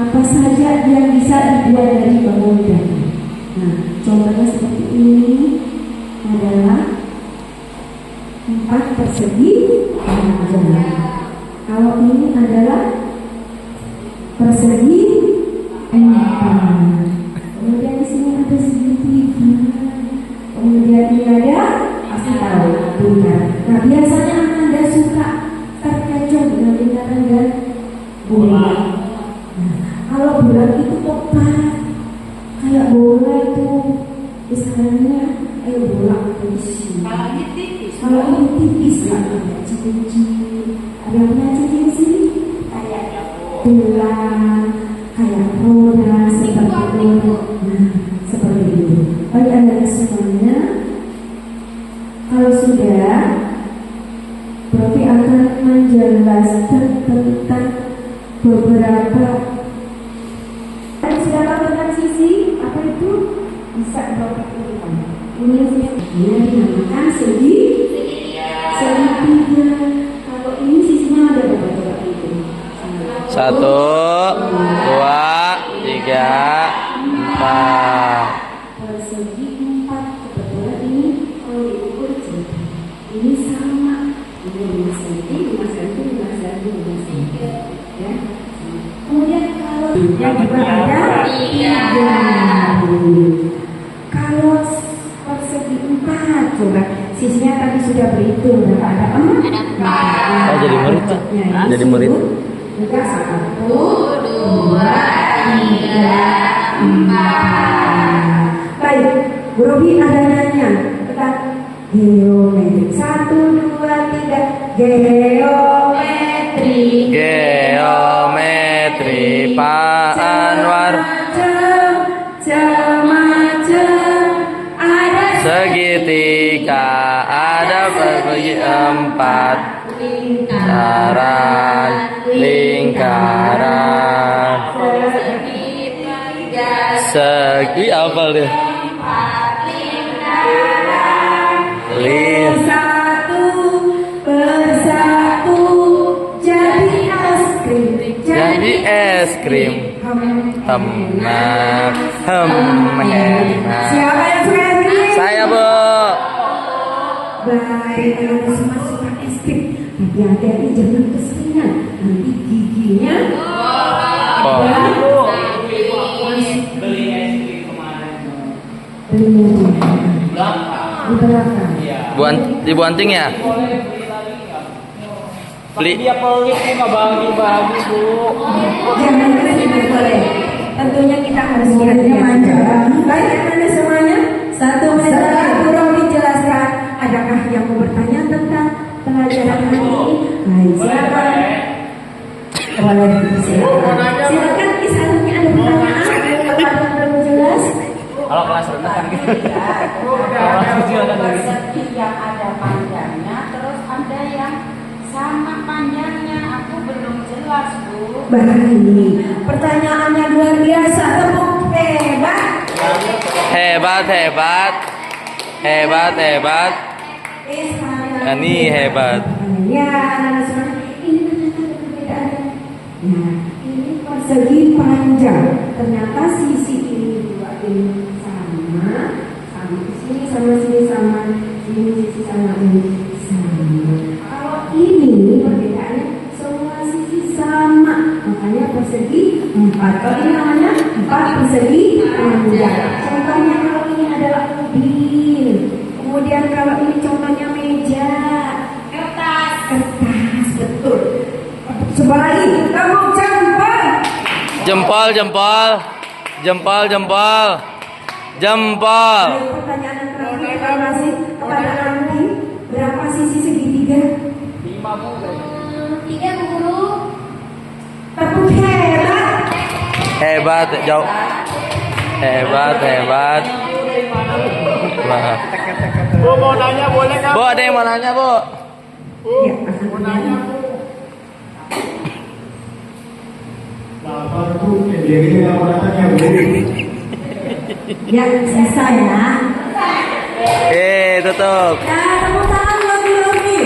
[SPEAKER 3] apa saja yang bisa dibuat dari bangun datar. Nah, contohnya seperti ini adalah 4 persegi panjang. Kalau ini adalah persegi 4. Kemudian di sini ada segitiga. Kemudian ini ada pasti tahu bulat. Nah, biasanya Anda suka terkecoh dengan lingkaran dan bulat. Nah, kalau bulat itu tepat kayak bola itu misalnya bola polisi. Kalau ini tipis lah, ada cincin. Ada yang punya cincin di sini? Kayak tulang, kayak roda, seperti itu. Nah, seperti itu. Baik Anda semuanya, kalau sudah, Profi akan menjelaskan tentang beberapa. Sudah tahu tentang sisi apa itu? Bisa Profi tuliskan. Ini dinamakan segitiga. Kalau ini sisinya ada berapa coba itu?
[SPEAKER 5] 1, 2, 3, 4.
[SPEAKER 3] Persegi 4. Kebetulan ini kalau diukur jadi ini sama. Ini 5 cm, 5 cm, 5 cm, 5 cm. Ya. Kemudian kalau yang juga ada 3. Kalau persegi 4, coba sisinya tadi sudah berhitung, berapa ada 4?
[SPEAKER 5] Oh, jadi murid tuh. Jadi murid.
[SPEAKER 3] Juga 1, 2, 3, 4. Baik, Bu Robi ada nanya tentang geometri. 1, 2, 3. Geometri.
[SPEAKER 5] Geometri Pak Anwar.
[SPEAKER 3] Macam-macam ada
[SPEAKER 5] Segitiga ada persegi 4. Lingkaran. Segi apa deh?
[SPEAKER 3] Bersatu jadi es krim.
[SPEAKER 5] Jadi es krim. Enak.
[SPEAKER 3] Siapa yang suka es krim?
[SPEAKER 5] Saya, Bu.
[SPEAKER 3] Baik, anak semua suka es krim. Tapi hati-hati jangan keseringan. Nanti giginya
[SPEAKER 5] Oh.
[SPEAKER 7] Beli es krim kemarin.
[SPEAKER 3] beli
[SPEAKER 7] Berapa?
[SPEAKER 3] di belakang.
[SPEAKER 5] Ibu Anting ya? Beli.
[SPEAKER 7] Dia pelit nggak bagi-bagi bu.
[SPEAKER 3] Jangan keseringan boleh. Tentunya kita harus lihatnya manja. Baik anak semuanya. Satu masalah kurang dijelaskan. Adakah yang mau bertanya tentang pelajaran hari ini? Baik, silakan. Boleh silakan. Silakan kisahnya ada pertanyaan yang belum jelas.
[SPEAKER 5] Kalau kelas rendah kan gitu.
[SPEAKER 2] Persegi yang ada panjangnya, terus ada yang sama panjangnya. Aku belum jelas, Bu.
[SPEAKER 3] Baik, pertanyaannya luar biasa. Tepuk hebat.
[SPEAKER 5] Hebat, hebat. Hebat, hebat. Ini hebat.
[SPEAKER 3] Ya, anak semua. Ini ternyata ada perbedaannya. Nah, ini persegi panjang. Ternyata sisi ini dua ini sama sini sama sini sama sini sisi sama ini sama. Kalau ini perbedaannya semua sisi sama, makanya persegi 4. Kalau ini namanya 4 persegi panjang. Contohnya kalau ini adalah mobil, kemudian kalau ini contohnya meja, kertas, betul. Coba lagi, kamu jempol.
[SPEAKER 5] Jempol, jempol. Jempol, jempol. Jempol.
[SPEAKER 3] Pertanyaan yang terakhir terima kasih kepada Andi. Berapa sisi segitiga?
[SPEAKER 2] 3 guru.
[SPEAKER 3] Tepuk hebat.
[SPEAKER 5] Hebat, jauh. Hebat, hebat. Wah.
[SPEAKER 6] Bu mau nanya boleh kan?
[SPEAKER 5] Bu, ada yang mau nanya, Bu?
[SPEAKER 3] Ya,
[SPEAKER 6] Mau nanya Bu. Bapak tuh jadi laporannya Bu.
[SPEAKER 3] ya selesai ya.
[SPEAKER 5] Tutup.
[SPEAKER 3] Nah, tepuk tangan lagi.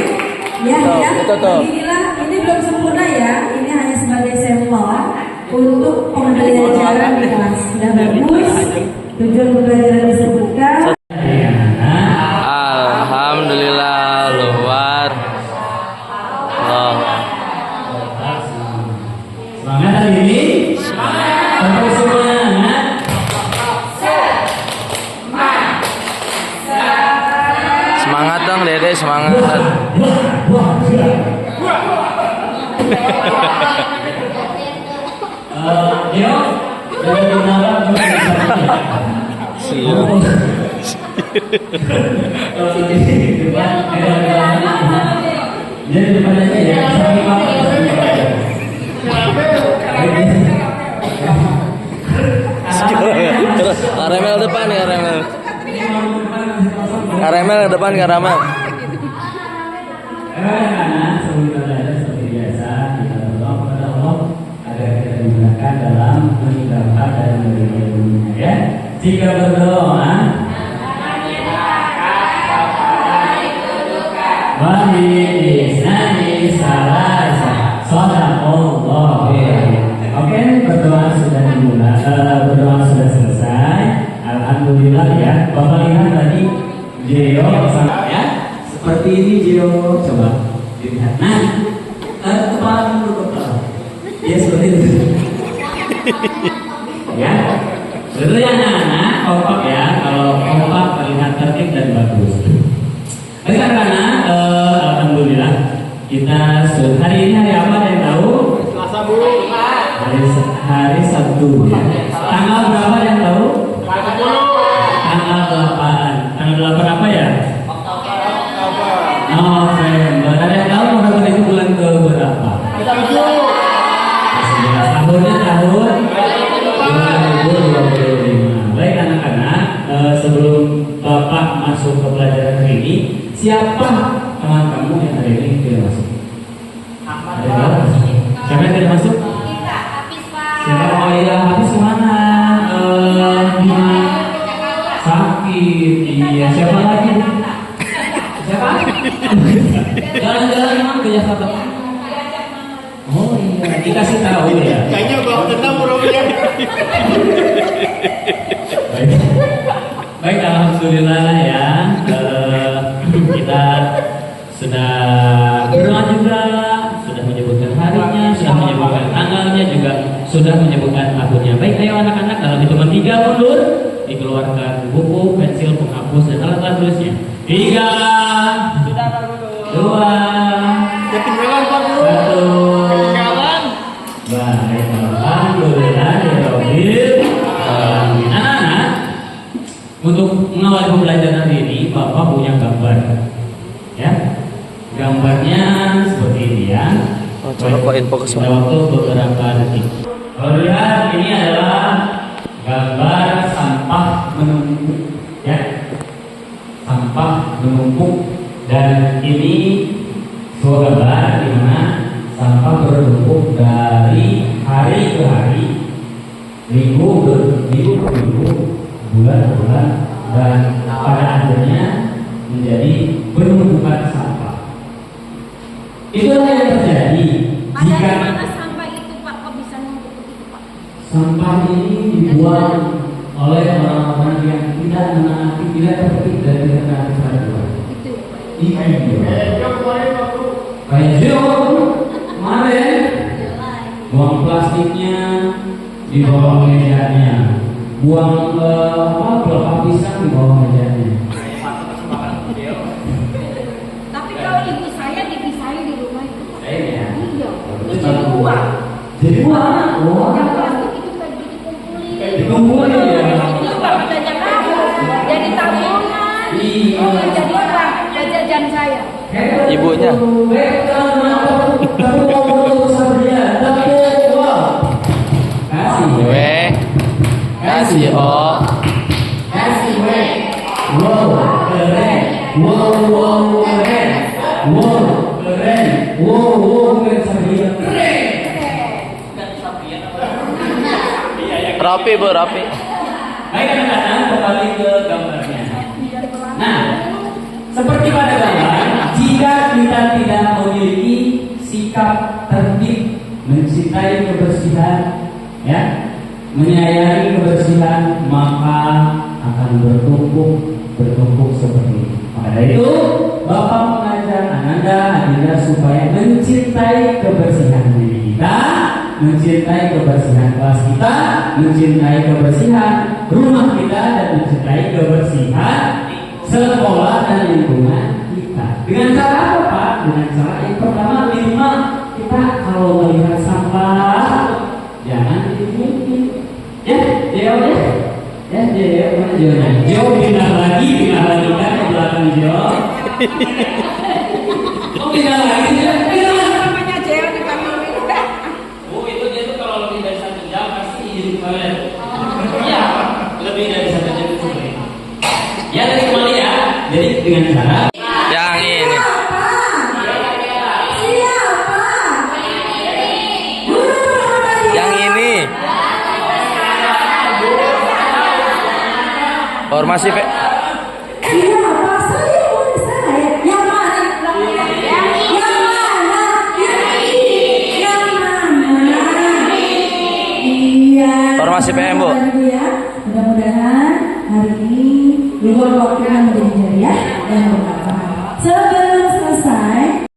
[SPEAKER 3] Ya,
[SPEAKER 5] Tutup,
[SPEAKER 3] ya.
[SPEAKER 5] tutup.
[SPEAKER 3] Inilah, ini belum sempurna ya. Ini hanya sebagai sampel untuk pembelajaran di kelas. Sudah bagus. Tujuan pembelajaran disebutkan.
[SPEAKER 5] Alhamdulillah, luar. Allah.
[SPEAKER 7] Semangat hari ini. Sampai semuanya.
[SPEAKER 5] Semangat dong, Dede, semangat.
[SPEAKER 7] Yo, jangan dilarang juga.
[SPEAKER 5] Siap.
[SPEAKER 7] Jadi depan aja ya.
[SPEAKER 5] Terus Karamel depan ya, Karamel. Karamel depan, Karamel.
[SPEAKER 7] Sebelum kita belajar seperti biasa, kita berdoa kepada Allah agar kita dimudahkan dalam meninggalkan dan menerima ilmunya ya. Jika berdoa, Wahidisnani salasa Sadaqallah. Oke, berdoa sudah dimulai, berdoa sudah selesai. Alhamdulillah ya. Bapak lihat tadi Jeo sama ya. Seperti ini Jeo, coba dilihat. Nah, kepala dulu kepala. Ya seperti itu. Ya, betul ya anak-anak, kompak ya. Kalau kompak terlihat tertib dan bagus. Baik karena alhamdulillah kita sudah hari ini hari apa ada yang tahu?
[SPEAKER 6] Selasa Bu.
[SPEAKER 7] Hari Sabtu ya. Tanggal berapa ada yang tahu?
[SPEAKER 6] 10.
[SPEAKER 7] Tanggal 8. Tanggal 8 apa ya? November. Ada yang tahu November itu bulan ke berapa? 11. Tahunnya tahun 2025. Baik anak-anak, sebelum Bapak masuk ke pelajaran hari ini, siapa teman kamu yang hari ini tidak masuk? Ada yang tahu? Siapa yang tidak masuk? Siapa? Oh iya, habis kemana? Sakit. Iya. Siapa lagi? Siapa? Jalan-jalan emang ke Jakarta. Oh iya, dikasih tahu ya.
[SPEAKER 6] Kayaknya belum tenang burungnya.
[SPEAKER 7] Baik, alhamdulillah ya. Kita sudah menyebutkan tahunnya. Baik, ayo anak-anak dalam hitungan 3 mundur, dikeluarkan buku, pensil, penghapus dan alat-alat tulisnya. 3, 2, 1. Baik, alhamdulillah ya Rabbil alamin. Anak-anak, untuk mengawali pembelajaran hari ini, Bapak punya gambar, ya. Gambarnya seperti ini ya.
[SPEAKER 5] Oh, coba kok info ke
[SPEAKER 7] Pada
[SPEAKER 5] semua.
[SPEAKER 7] waktu beberapa detik. Kalau lihat ini adalah gambar sampah menumpuk, ya. Sampah menumpuk, dan ini sebuah gambar di mana sampah bertumpuk dari hari ke hari, minggu ke minggu, bulan ke bulan, dan pada akhirnya menjadi penumpukan sampah. Itulah yang terjadi jika
[SPEAKER 2] sampah itu Pak? Kok bisa numpuk begitu Pak?
[SPEAKER 7] sampah ini dibuang oleh orang-orang yang tidak menaati, tidak tertib dan tidak menaati peraturan.
[SPEAKER 2] Itu ya Pak.
[SPEAKER 7] Kayak Jo kemarin buang plastiknya di bawah mejanya, buang pelepah pisang di bawah mejanya.
[SPEAKER 2] Tapi kalau ibu saya dipisahin di rumah itu Pak.
[SPEAKER 7] Iya.
[SPEAKER 2] Iya.
[SPEAKER 7] Terus
[SPEAKER 2] Jadi uang.
[SPEAKER 7] Jadi buang.
[SPEAKER 2] Yang plastik itu kayak dikumpulin.
[SPEAKER 7] Dikumpulin ya.
[SPEAKER 2] Itu uang belanja kamu. Jadi tabungan.
[SPEAKER 7] Iya.
[SPEAKER 2] Oh, jadi uang jajan saya.
[SPEAKER 5] Ibunya. Kasih oh.
[SPEAKER 7] Kasih we. Wow, keren. Wow, keren. Wow, keren. Wow, keren Sabria. Keren.
[SPEAKER 5] Rapi bu, rapi.
[SPEAKER 7] Baik anak-anak, kembali ke gambarnya. Nah, seperti pada gambar, jika kita tidak memiliki sikap tertib, mencintai kebersihan, ya, menyayangi kebersihan, maka akan bertumpuk seperti ini. Maka dari itu, Bapak mengajar Ananda, Adinda supaya mencintai kebersihan diri kita, mencintai kebersihan kelas kita, mencintai kebersihan rumah kita, dan mencintai kebersihan sekolah dan lingkungan kita. Dengan cara apa Pak? Dengan cara yang pertama, kita kalau melihat sampah jangan dibuang. Ya, Jeo ya. Ya, Jeo, mana Jeo-nya? Jeo pindah lagi kan ke belakang Jeo. Oh, pindah lagi Jeo.
[SPEAKER 2] Namanya Jeo dipanggil pindah.
[SPEAKER 7] Oh, itu dia tuh kalau lebih dari 1 jam pasti izin toilet. Iya, lebih dari 1 jam itu boleh. Ya, dari kembali ya. Jadi dengan cara
[SPEAKER 5] Yang ini. Yang ini. Formasi P. Formasi PM Bu.
[SPEAKER 3] Mudah-mudahan hari ini luang waktu yang menjadi jariah dan bermanfaat. Sebelum selesai,